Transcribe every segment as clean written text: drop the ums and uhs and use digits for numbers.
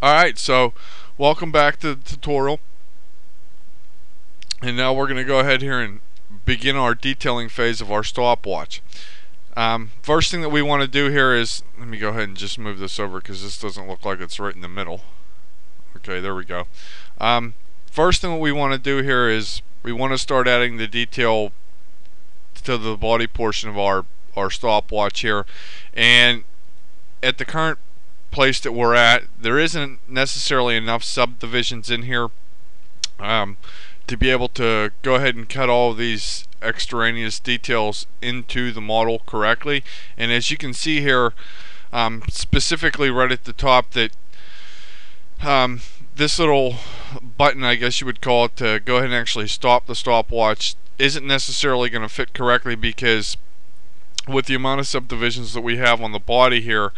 Alright, so welcome back to the tutorial. And now we're going to go ahead here and begin our detailing phase of our stopwatch. First thing that we want to do here is, let me go ahead and just move this over because this doesn't look like it's right in the middle. Okay, there we go. First thing that we want to do here is we want to start adding the detail to the body portion of our stopwatch here. And at the current place that we're at, there isn't necessarily enough subdivisions in here to be able to go ahead and cut all of these extraneous details into the model correctly. And as you can see here, specifically right at the top, that this little button, I guess you would call it, to go ahead and actually stop the stopwatch isn't necessarily going to fit correctly, because with the amount of subdivisions that we have on the body here,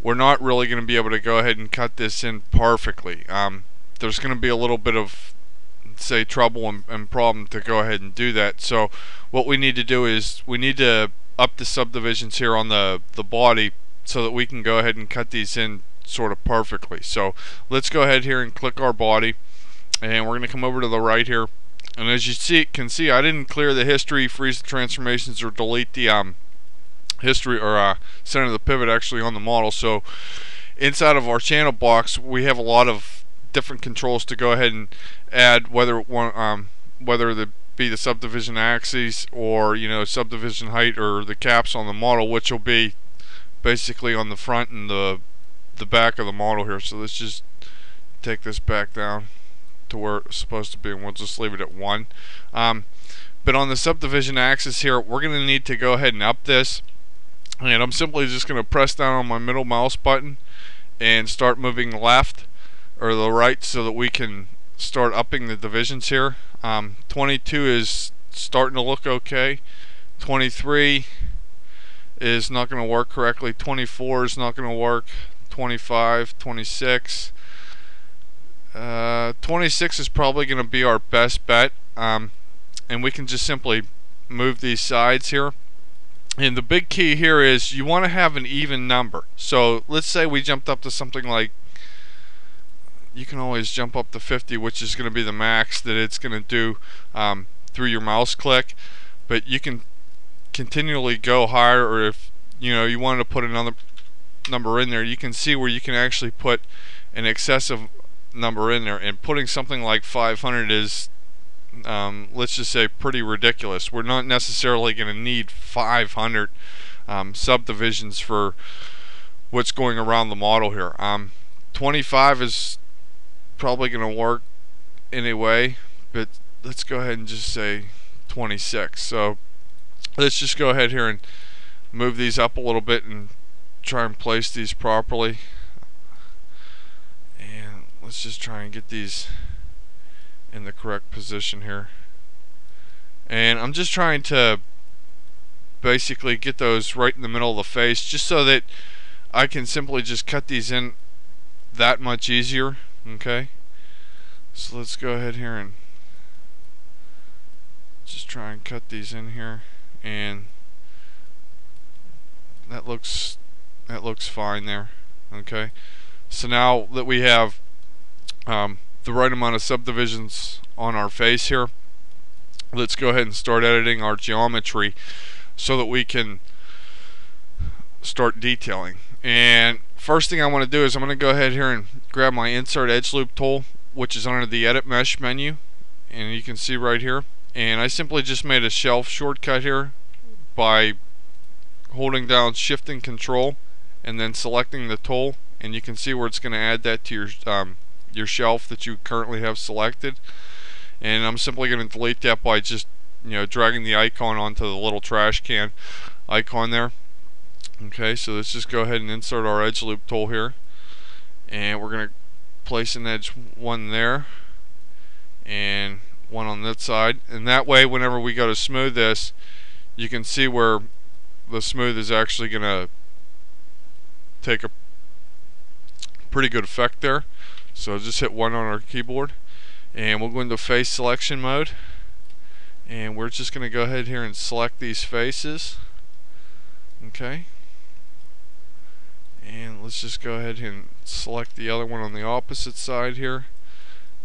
we're not really going to be able to go ahead and cut this in perfectly. There's going to be a little bit of, say, trouble and problem to go ahead and do that. So what we need to do is we need to up the subdivisions here on the body so that we can go ahead and cut these in sort of perfectly. So let's go ahead here and click our body, and we're going to come over to the right here. And as you can see, I didn't clear the history, freeze the transformations, or delete the history or center the pivot actually on the model. So inside of our channel box, we have a lot of different controls to go ahead and add, whether it be the subdivision axes, or subdivision height, or the caps on the model, which will be basically on the front and the back of the model here. So let's just take this back down to where it's supposed to be, and we'll just leave it at 1. But on the subdivision axis here, we're going to need to go ahead and up this, and I'm simply just going to press down on my middle mouse button and start moving left or the right so that we can start upping the divisions here. 22 is starting to look okay. 23 is not going to work correctly. 24 is not going to work. 25, 26. 26 is probably going to be our best bet, and we can just simply move these sides here. And the big key here is you want to have an even number. So let's say we jumped up to something like, you can always jump up to 50, which is going to be the max that it's going to do through your mouse click, but you can continually go higher, or if you wanted to put another number in there, you can see where you can actually put an excessive number in there, and putting something like 500 is let's just say pretty ridiculous. We're not necessarily going to need 500 subdivisions for what's going around the model here. 25 is probably going to work anyway, but let's go ahead and just say 26. So let's just go ahead here and move these up a little bit and try and place these properly. And let's just try and get these in the correct position here. And I'm just trying to basically get those right in the middle of the face, just so that I can simply just cut these in that much easier. Okay, so let's go ahead here and just try and cut these in here, and that looks fine there. Okay, so now that we have the right amount of subdivisions on our face here, let's go ahead and start editing our geometry so that we can start detailing. And first thing I want to do is I'm going to go ahead here and grab my insert edge loop tool, which is under the edit mesh menu, and you can see right here, and I simply just made a shelf shortcut here by holding down shift and control and then selecting the tool, and you can see where it's going to add that to your shelf that you currently have selected. And I'm simply going to delete that by just dragging the icon onto the little trash can icon there. Okay, so let's just go ahead and insert our edge loop tool here, and we're going to place an edge one there and one on that side, and that way whenever we go to smooth this, you can see where the smooth is actually going to take a pretty good effect there. So just hit 1 on our keyboard, and we'll go into face selection mode, and we're just going to go ahead here and select these faces. Okay, And let's just go ahead and select the other one on the opposite side here,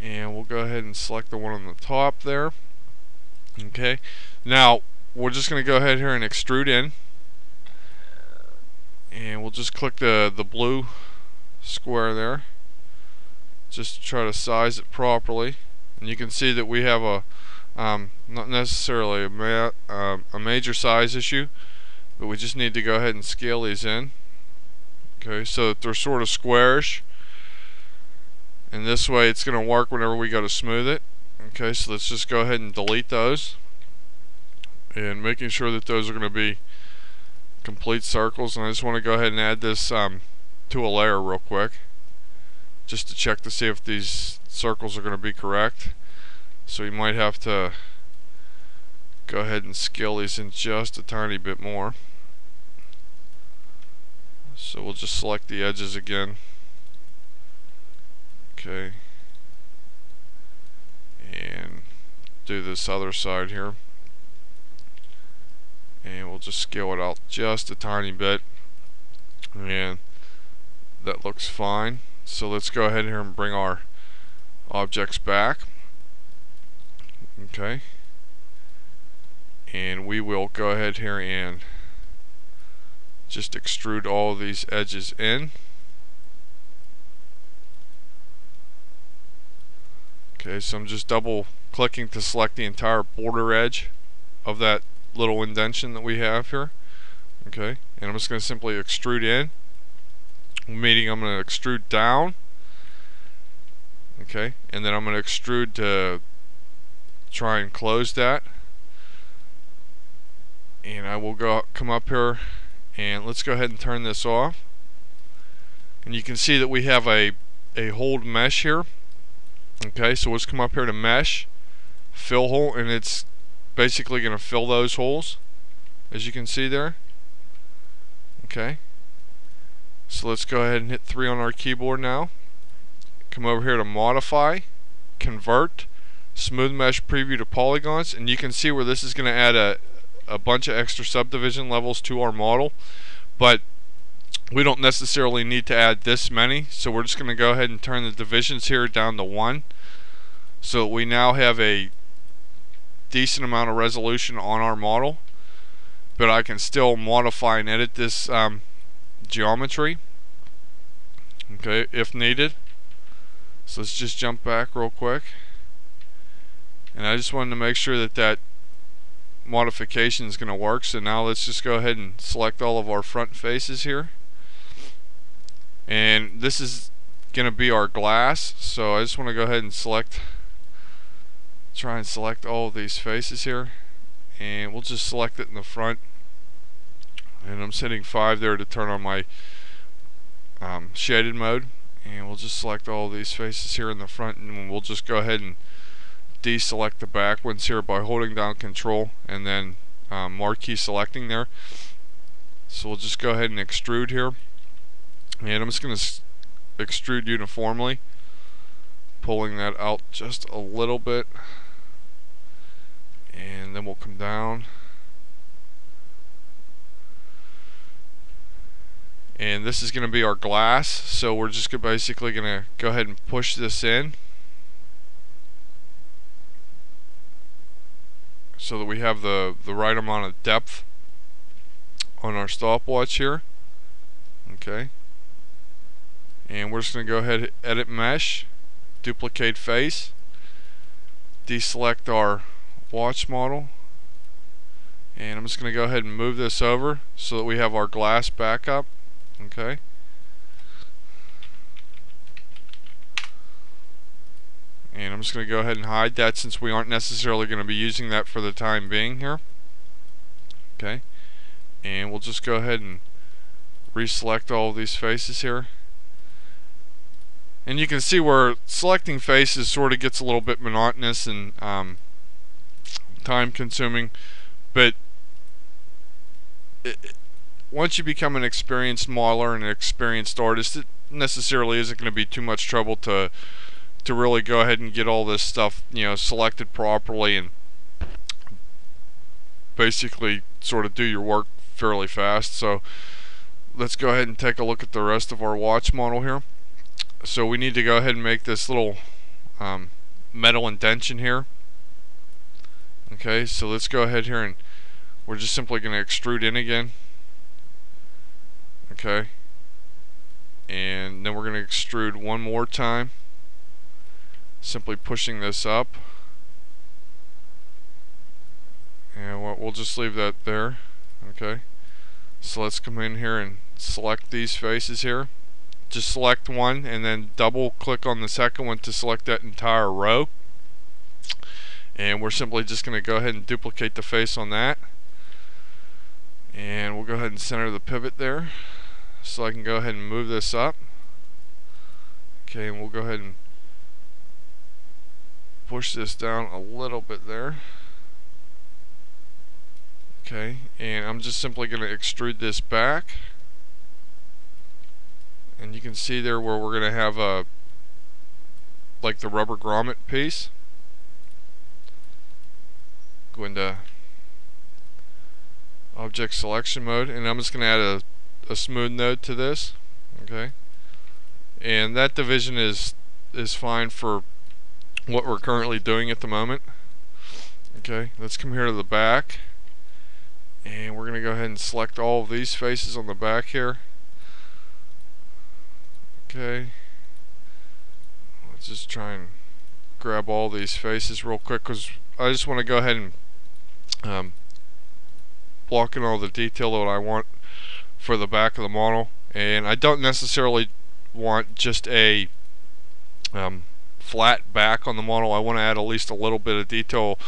and we'll go ahead and select the one on the top there. Okay, now we're just going to go ahead here and extrude in, and we'll just click the blue square there just to try to size it properly. And you can see that we have a not necessarily a major size issue, but we just need to go ahead and scale these in. Okay, so that they're sort of squarish, and this way it's going to work whenever we go to smooth it. Okay, so let's just go ahead and delete those, and making sure that those are going to be complete circles. And I just want to go ahead and add this to a layer real quick, just to check to see if these circles are going to be correct. So you might have to go ahead and scale these in just a tiny bit more. So we'll just select the edges again. Okay, and do this other side here, and we'll just scale it out just a tiny bit, and that looks fine. So let's go ahead here and bring our objects back. Okay, and we will go ahead here and just extrude all these edges in. Okay, so I'm just double clicking to select the entire border edge of that little indentation that we have here. Okay, and I'm just going to simply extrude in, meaning I'm going to extrude down. Okay, and then I'm going to extrude to try and close that. And I will come up here, and let's go ahead and turn this off. And you can see that we have a hold mesh here. Okay, so let's come up here to mesh, fill hole, and it's basically going to fill those holes, as you can see there. Okay, so let's go ahead and hit 3 on our keyboard now. Come over here to modify, convert, smooth mesh preview to polygons, and you can see where this is going to add a bunch of extra subdivision levels to our model, but we don't necessarily need to add this many, so we're just going to go ahead and turn the divisions here down to 1, so we now have a decent amount of resolution on our model, but I can still modify and edit this geometry, okay, if needed. So let's just jump back real quick, and I just wanted to make sure that that modification is going to work. So now let's just go ahead and select all of our front faces here, and this is going to be our glass. So I just want to go ahead and try and select all of these faces here, and we'll just select it in the front, and I'm hitting 5 there to turn on my shaded mode, and we'll just select all of these faces here in the front, and we'll just go ahead and deselect the back ones here by holding down Control and then marquee selecting there. So we'll just go ahead and extrude here, and I'm just going to extrude uniformly, pulling that out just a little bit, and then we'll come down, and this is going to be our glass. So we're just basically going to go ahead and push this in so that we have the right amount of depth on our stopwatch here. Okay, and we're just going to go ahead and edit mesh, duplicate face, deselect our watch model, and I'm just going to go ahead and move this over so that we have our glass backup. Okay, and I'm just going to go ahead and hide that since we aren't necessarily going to be using that for the time being here. Okay, and we'll just go ahead and reselect all of these faces here, and you can see where selecting faces sort of gets a little bit monotonous and time consuming, but once you become an experienced modeler and an experienced artist, it necessarily isn't going to be too much trouble to really go ahead and get all this stuff, you know, selected properly and basically sort of do your work fairly fast. So let's go ahead and take a look at the rest of our watch model here. So we need to go ahead and make this little metal indentation here. Okay, so let's go ahead here and we're just simply going to extrude in again. Okay, and then we're going to extrude one more time, simply pushing this up, and we'll just leave that there. Okay, so let's come in here and select these faces here. Just select one and then double click on the second one to select that entire row, and we're simply just going to go ahead and duplicate the face on that, and we'll go ahead and center the pivot there so I can go ahead and move this up. Okay, and we'll go ahead and push this down a little bit there. Okay, and I'm just simply going to extrude this back, and you can see there where we're going to have a like the rubber grommet piece. Go into object selection mode, and I'm just going to add a smooth node to this. Okay, and that division is fine for what we're currently doing at the moment. Okay, let's come here to the back, and we're going to go ahead and select all of these faces on the back here. Okay, let's just try and grab all these faces real quick because I just want to go ahead and block in all the detail that I want for the back of the model, and I don't necessarily want just a flat back on the model. I want to add at least a little bit of detail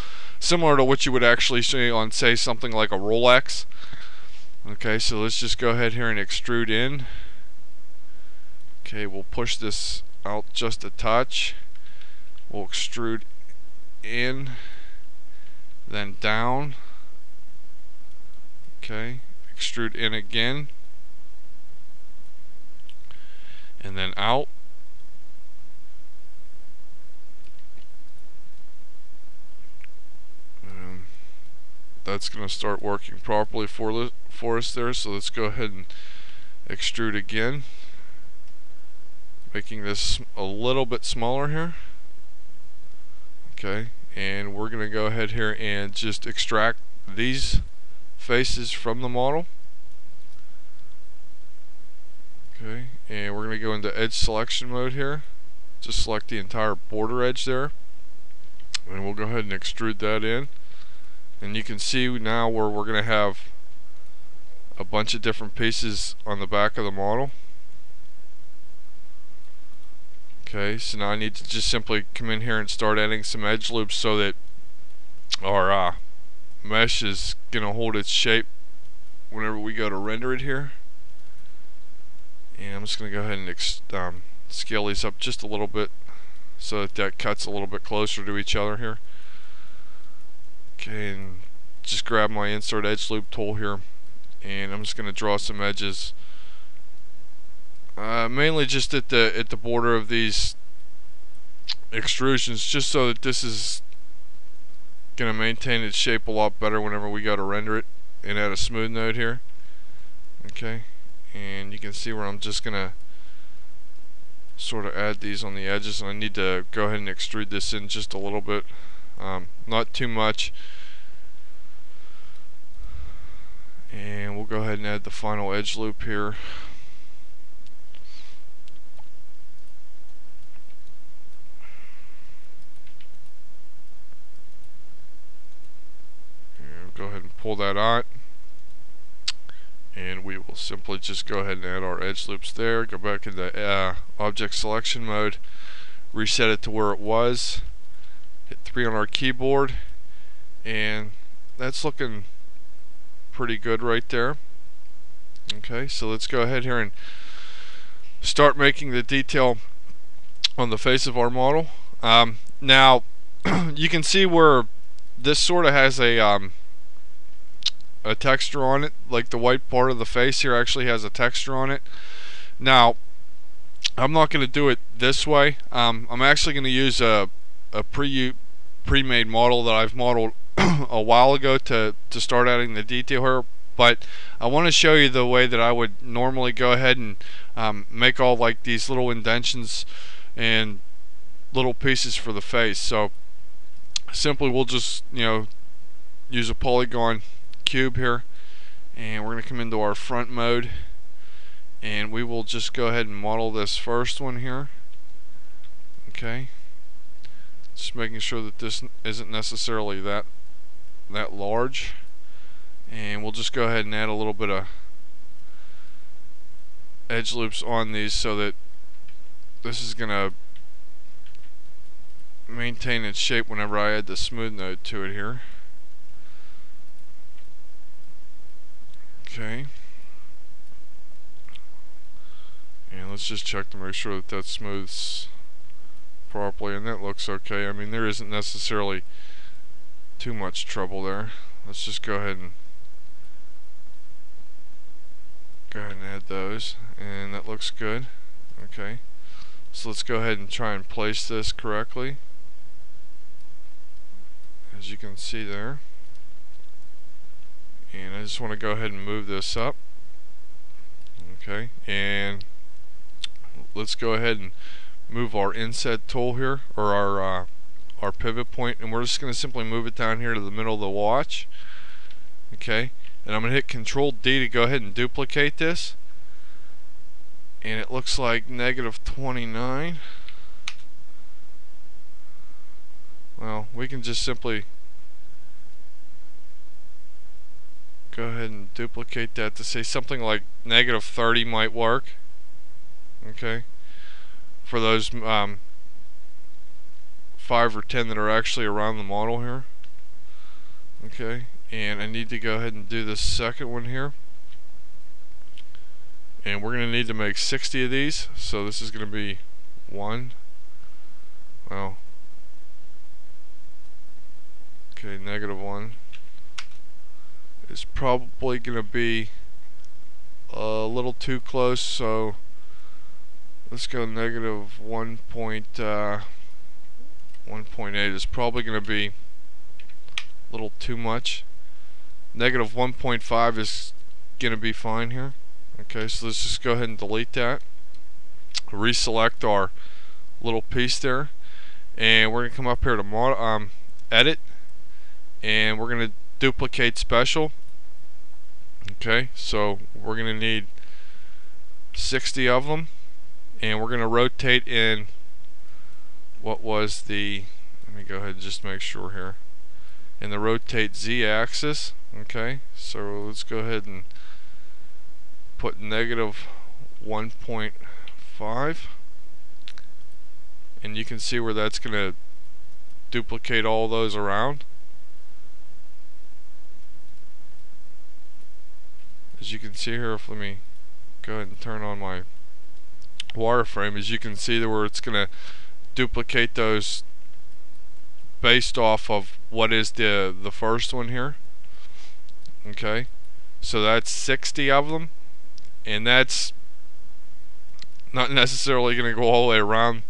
similar to what you would actually see on, say, something like a Rolex. Okay, so let's just go ahead here and extrude in. Okay, we'll push this out just a touch. We'll extrude in, then down. Okay, extrude in again, and then out. That's going to start working properly for us there, so let's go ahead and extrude again, making this a little bit smaller here. Okay, and we're going to go ahead here and just extract these faces from the model. Okay, and we're going to go into edge selection mode here. Just select the entire border edge there, and we'll go ahead and extrude that in. And you can see now where we're going to have a bunch of different pieces on the back of the model. Okay, so now I need to just simply come in here and start adding some edge loops so that our mesh is going to hold its shape whenever we go to render it here. And I'm just going to go ahead and scale these up just a little bit so that cuts a little bit closer to each other here. Okay, and just grab my insert edge loop tool here, and I'm just going to draw some edges, mainly just at the border of these extrusions, just so that this is going to maintain its shape a lot better whenever we go to render it, and add a smooth node here. Okay, and you can see where I'm just going to sort of add these on the edges, and I need to go ahead and extrude this in just a little bit. Not too much, and we'll go ahead and add the final edge loop here. And go ahead and pull that out, and we will simply just go ahead and add our edge loops there. Go back into object selection mode, reset it to where it was, hit 3 on our keyboard, and that's looking pretty good right there. Okay, so let's go ahead here and start making the detail on the face of our model. Now you can see where this sort of has a texture on it, like the white part of the face here actually has a texture on it. Now I'm not going to do it this way. I'm actually going to use a pre-made model that I've modeled a while ago to start adding the detail here. But I want to show you the way that I would normally go ahead and make all like these little indentions and little pieces for the face. So simply we'll just use a polygon cube here, and we're going to come into our front mode, and we will just go ahead and model this first one here. Okay, just making sure that this isn't necessarily that large, and we'll just go ahead and add a little bit of edge loops on these so that this is going to maintain its shape whenever I add the smooth node to it here. Okay, and let's just check to make sure that that smooths properly, and that looks okay. I mean, there isn't necessarily too much trouble there. Let's just go ahead and add those, and that looks good. Okay, so let's go ahead and try and place this correctly, as you can see there. And I just want to go ahead and move this up. Okay, and let's go ahead and move our inset tool here, or our pivot point, and we're just going to simply move it down here to the middle of the watch. Okay, and I'm going to hit Control D to go ahead and duplicate this, and it looks like -29. Well, we can just simply go ahead and duplicate that to say something like -30 might work. Okay, for those 5 or 10 that are actually around the model here. Okay, and I need to go ahead and do this second one here, and we're going to need to make 60 of these, so this is going to be 1. Well, okay, -1 is probably going to be a little too close, so let's go -1.8 is probably going to be a little too much. -1.5 is going to be fine here. Okay, so let's just go ahead and delete that, reselect our little piece there, and we're going to come up here to edit, and we're going to duplicate special. Okay, so we're going to need 60 of them, and we're going to rotate in what was the, let me go ahead and just make sure here, in the rotate Z axis. Okay, so let's go ahead and put -1.5, and you can see where that's going to duplicate all those around. As you can see here, let me go ahead and turn on my wireframe. As you can see there, where it's going to duplicate those based off of what is the first one here. Okay, so that's 60 of them, and that's not necessarily going to go all the way around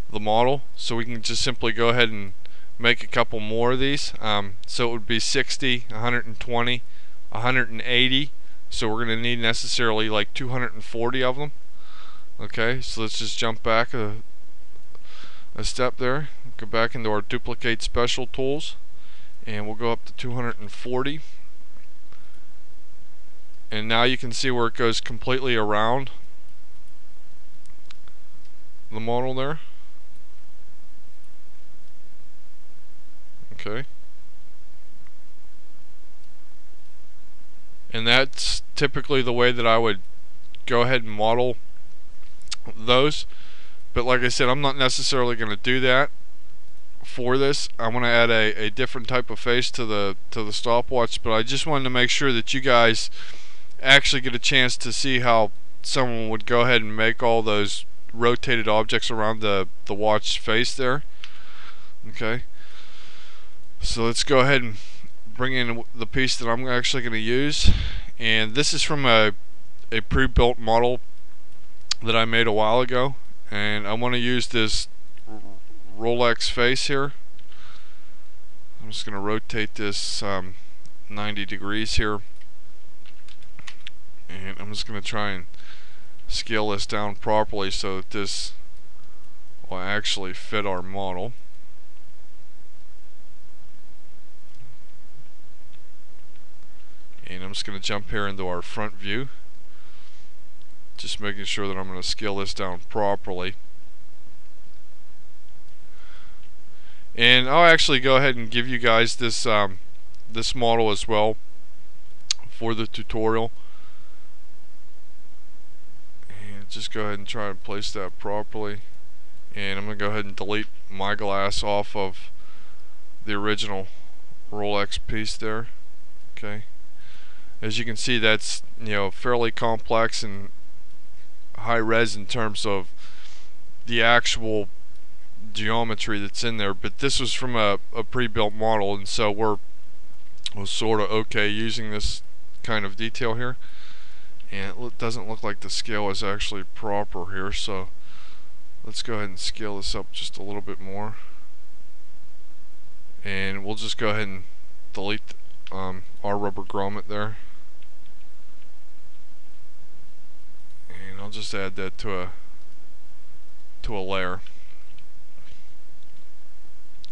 the model, so we can just simply go ahead and make a couple more of these. So it would be 60, 120, 180. So we're going to need necessarily like 240 of them. Okay, so let's just jump back a step there, go back into our duplicate special tools, and we'll go up to 240. And now you can see where it goes completely around the model there. Okay, and that's typically the way that I would go ahead and model those. But like I said, I'm not necessarily going to do that for this. I want to add a different type of face to the stopwatch, but I just wanted to make sure that you guys actually get a chance to see how someone would go ahead and make all those rotated objects around the watch face there. Okay, so let's go ahead and bring in the piece that I'm actually going to use, and this is from a pre-built model that I made a while ago, and I want to use this Rolex face here. I'm just going to rotate this 90 degrees here, And I'm just going to try and scale this down properly so that this will actually fit our model. And I'm just going to jump here into our front view, just making sure that I'm going to scale this down properly. And I'll actually go ahead and give you guys this this model as well for the tutorial. And just go ahead and try and place that properly. And I'm going to go ahead and delete my glass off of the original Rolex piece there. Okay. As you can see, that's, you know, fairly complex and high res in terms of the actual geometry that's in there, but this was from a pre-built model, and so we're sort of okay using this kind of detail here. And it doesn't look like the scale is actually proper here, so let's go ahead and scale this up just a little bit more. And we'll just go ahead and delete our rubber grommet there. And I'll just add that to a layer.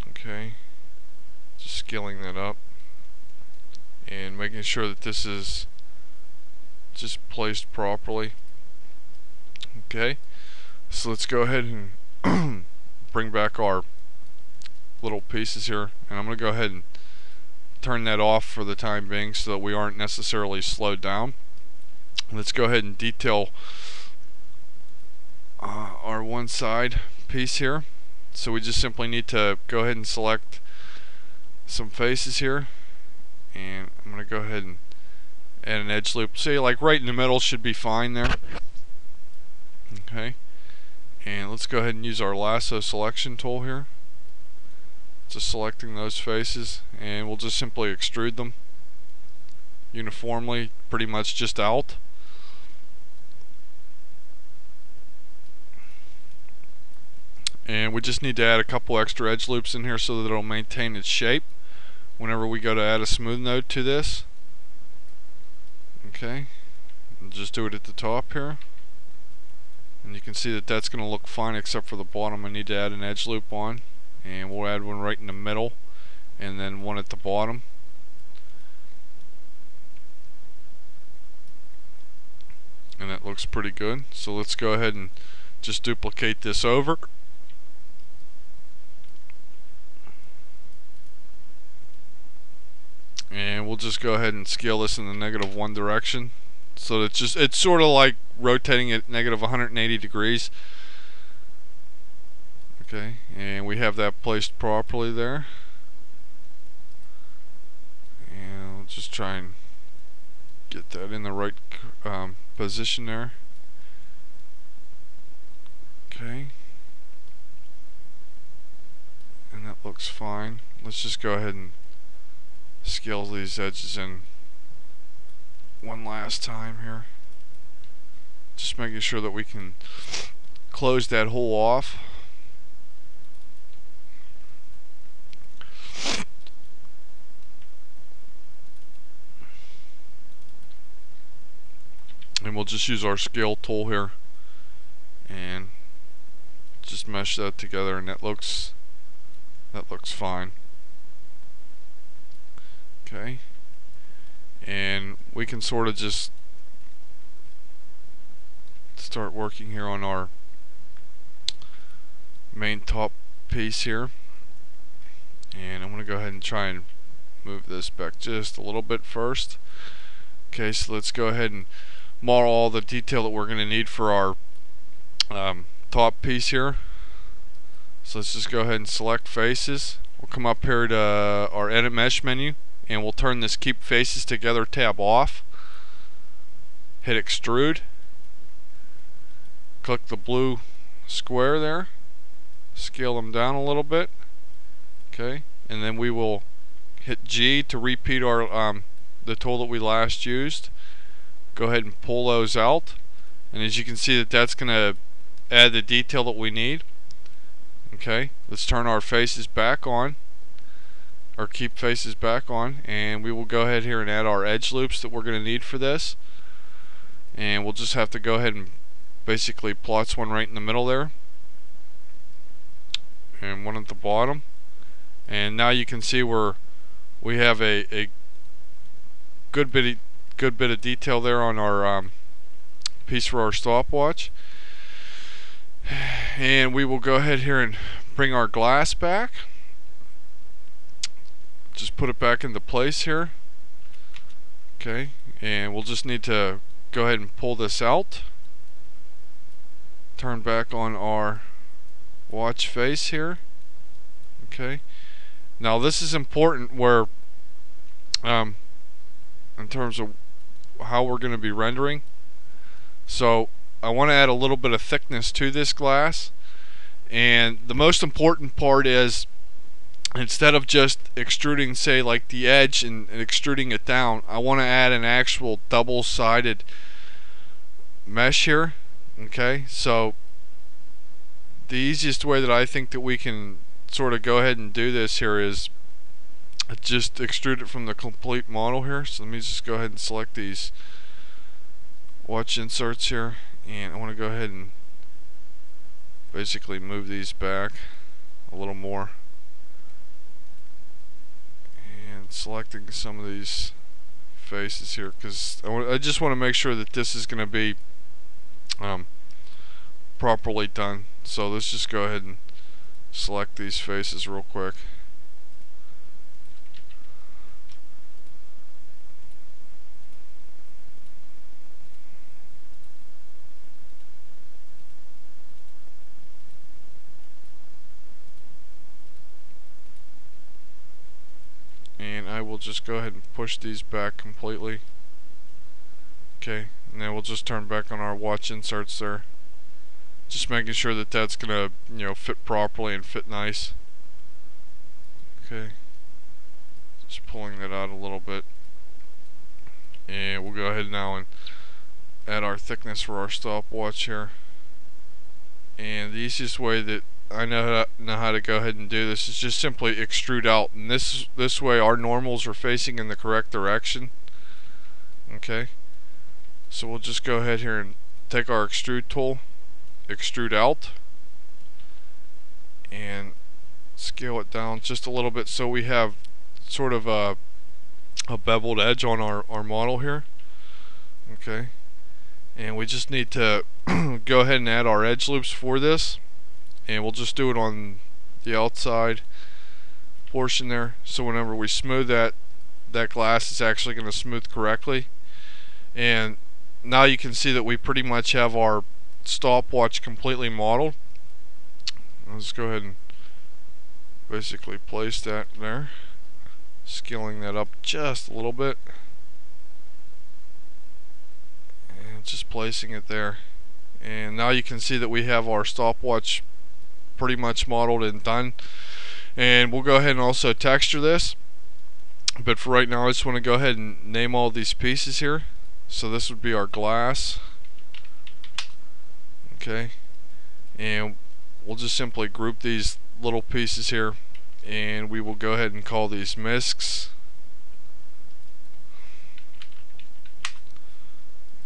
Okay, just scaling that up and making sure that this is just placed properly. Okay, so let's go ahead and bring back our little pieces here, and I'm going to go ahead and turn that off for the time being so that we aren't necessarily slowed down. Let's go ahead and detail our one side piece here. So we just simply need to go ahead and select some faces here, and I'm going to go ahead and add an edge loop. Say like right in the middle should be fine there. Okay, and let's go ahead and use our lasso selection tool here, just selecting those faces, and we'll just simply extrude them uniformly, pretty much just out. And we just need to add a couple extra edge loops in here so that it'll maintain its shape whenever we go to add a smooth node to this. Okay, and just do it at the top here, and you can see that that's going to look fine except for the bottom. I need to add an edge loop on, and we'll add one right in the middle and then one at the bottom. And that looks pretty good. So let's go ahead and just duplicate this over. And we'll just go ahead and scale this in the -1 direction, so that it's sort of like rotating at -180 degrees. Okay, and we have that placed properly there. And we'll just try and get that in the right position there. Okay, and that looks fine. Let's just go ahead and scale these edges in one last time here, just making sure that we can close that hole off. And we'll just use our scale tool here and just mesh that together, and that looks fine. Okay, and we can sort of just start working here on our main top piece here, and I'm going to go ahead and try and move this back just a little bit first. Okay, so let's go ahead and model all the detail that we're going to need for our top piece here. So let's just go ahead and select faces. We'll come up here to our edit mesh menu, and we'll turn this keep faces together tab off, hit extrude, click the blue square there, scale them down a little bit. Okay, and then we will hit G to repeat our the tool that we last used. Go ahead and pull those out, and as you can see that's going to add the detail that we need. Okay, let's turn our faces back on, or keep faces back on, and we will go ahead here and add our edge loops that we're going to need for this. and we'll just have to go ahead and basically plots one right in the middle there and one at the bottom. And now you can see where we have a good bit of detail there on our piece for our stopwatch. And we will go ahead here and bring our glass back. Just put it back into place here. Okay, and we'll just need to go ahead and pull this out. Turn back on our watch face here. Okay, now this is important where in terms of how we're going to be rendering. So I want to add a little bit of thickness to this glass, and the most important part is, instead of just extruding, say, like the edge and extruding it down, I want to add an actual double-sided mesh here. Okay, so the easiest way that I think that we can sort of go ahead and do this here is just extrude it from the complete model here. So let me just go ahead and select these watch inserts here, and I want to go ahead and basically move these back a little more, and selecting some of these faces here, because I just want to make sure that this is going to be properly done. So let's just go ahead and select these faces real quick. And I will just go ahead and push these back completely. Okay, and then we'll just turn back on our watch inserts there, just making sure that that's gonna, fit properly and fit nice. Okay, just pulling that out a little bit, and we'll go ahead now and add our thickness for our stopwatch here. And the easiest way that I know how to go ahead and do this is just simply extrude out, and this way our normals are facing in the correct direction. Okay, so we'll just go ahead here and take our extrude tool, extrude out, and scale it down just a little bit so we have sort of a beveled edge on our model here. Okay, and we just need to go ahead and add our edge loops for this, and we'll just do it on the outside portion there, so whenever we smooth that glass, it's actually going to smooth correctly. And now you can see that we pretty much have our stopwatch completely modeled. Let's go ahead and basically place that there, scaling that up just a little bit, and just placing it there. And now you can see that we have our stopwatch pretty much modeled and done. And we'll go ahead and also texture this, but for right now I just want to go ahead and name all these pieces here. So this would be our glass. Okay, and we'll just simply group these little pieces here, and we will go ahead and call these MISCs.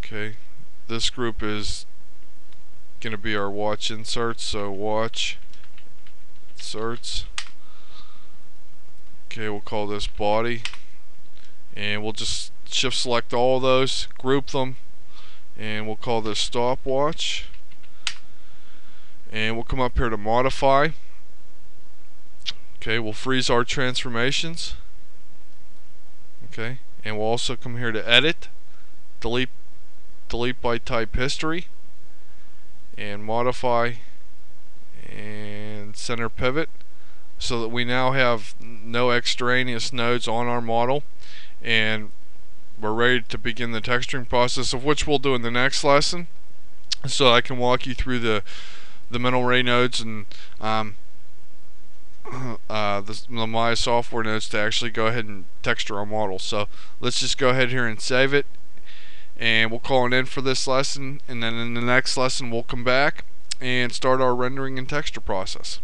Okay, this group is going to be our watch inserts, so watch inserts. Okay, we'll call this body, and we'll just shift select all of those, group them, and we'll call this stopwatch. And we'll come up here to modify. Okay, we'll freeze our transformations. Okay, and we'll also come here to edit, delete by type history, and modify, and center pivot, so that we now have no extraneous nodes on our model, and we're ready to begin the texturing process, of which we'll do in the next lesson. So I can walk you through the mental ray nodes and the Maya software nodes to actually go ahead and texture our model. So let's just go ahead here and save it, and we'll call an end for this lesson, and then in the next lesson we'll come back and start our rendering and texture process.